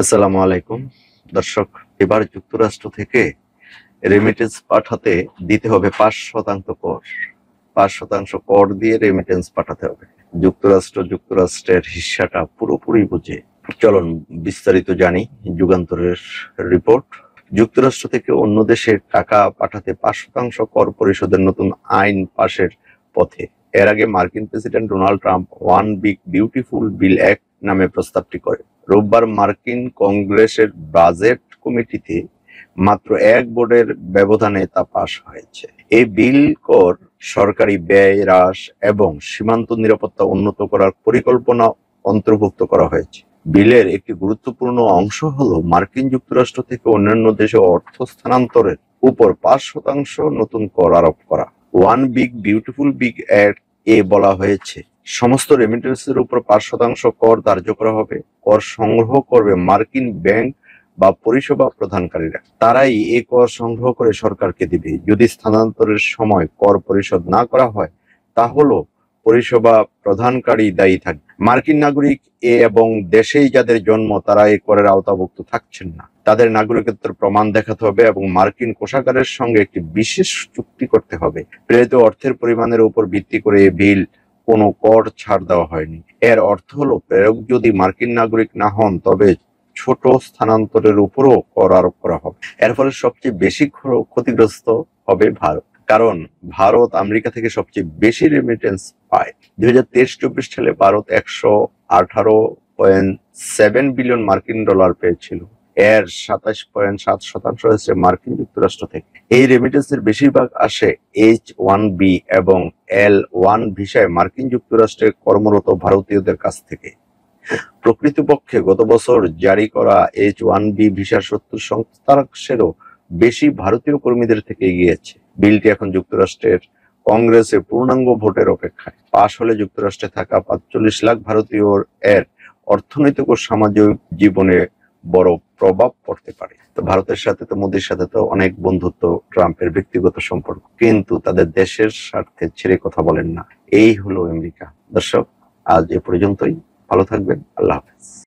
আসসালামু আলাইকুম দর্শক। এবার যুক্তরাষ্ট্র থেকে রেমিটেন্স পাঠাতে দিতে হবে 5% কর। 5% কর দিয়ে রেমিটেন্স পাঠাতে হবে। যুক্তরাষ্ট্রের হিস্সাটা পুরোপুরি বুঝে। চলুন বিস্তারিত জানি। যুগান্তরের রিপোর্ট। যুক্তরাষ্ট্র থেকে অন্য দেশে টাকা পাঠাতে 5% কর পরিশোধের নতুন আইন পাশের পথে। এর আগে মার্কিন president Donald Trump one big beautiful bill act নামে প্রস্তাবটি করে। রোববার মার্কিন কংগ্রেসের বাজেট কমিটিতে মাত্র এক ভোটের ব্যবধানে তা পাশ হয়েছে। এই বিল কর, সরকারি ব্যয় হ্রাস এবং সীমান্ত নিরাপত্তা উন্নত করার পরিকল্পনা অন্তর্ভুক্ত করা হয়েছে। বিলের একটি গুরুত্বপূর্ণ অংশ হলো মার্কিন যুক্তরাষ্ট্র থেকে অন্যান্য দেশে অর্থ স্থানান্তরের উপর 5% নতুন কর আরোপ করা। One big beautiful big act এ বলা হয়েছে সমস্ত রেমিটেন্সের উপর 5% কর ধার্য করা হবে। কর সংগ্রহ করবে মার্কিন ব্যাংক বা পরিষেবা প্রদানকারীরা। তারাই এই কর সংগ্রহ করে সরকারকে দিবে। যদি স্থানান্তরের সময় কর পরিশোধ না করা হয় তাহলে পরিষেবা প্রদানকারী দায়ী থাকবে। মার্কিন নাগরিক এবং দেশেই যাদের জন্ম তারা এই করের আওতাভুক্ত থাকছেন না। তাদের নাগরিকত্বের প্রমাণ দেখাতে হবে এবং মার্কিন কোষাগারের সঙ্গে একটি বিশেষ চুক্তি করতে হবে। প্রেরিত অর্থের পরিমাণের উপর ভিত্তি করে এই বিল কোনো কর ছাড় দেওয়া হয়নি। এর অর্থ হলো প্রেরক যদি মার্কিন নাগরিক না হন তবে ছোট স্থানান্তরের উপরও কর আরোপ করা হবে। এর ফলে সবচেয়ে বেশি ক্ষতিগ্রস্ত হবে ভারত, কারণ ভারত আমেরিকা থেকে সবচেয়ে বেশি রেমিটেন্স পায়। 2023-24 সালে ভারত 118.7 বিলিয়ন মার্কিন ডলার পেয়েছিল। এর 27.7% হয়েছে মার্কিন যুক্তরাষ্ট্র থেকে। এই রেমিটেন্সের বেশিরভাগ আসে H-1B এবং L-1 ভিসায় মার্কিন যুক্তরাষ্ট্রে কর্মরত ভারতীয়দের কাছ থেকে। প্রকৃতপক্ষে গত বছর জারি করা H-1B ভিসার 70% বেশি ভারতীয় কর্মীদের থেকে গিয়েছে। বিলটি এখন যুক্তরাষ্ট্রের কংগ্রেসে পূর্ণাঙ্গ ভোটের অপেক্ষায়। পাশ হলে যুক্তরাষ্ট্রে থাকা 45 লাখ ভারতীয় এর অর্থনৈতিক ও সামাজিক জীবনে বড় প্রভাব পড়তে পারে। তো ভারতের সাথে তো মোদির সাথে তো অনেক বন্ধুত্ব, ট্রাম্পের ব্যক্তিগত সম্পর্ক, কিন্তু তাদের দেশের স্বার্থে ছেড়ে কথা বলেন না। এই হলো আমেরিকা। দর্শক, আজ এ পর্যন্তই। ভালো থাকবেন। আল্লাহ হাফেজ।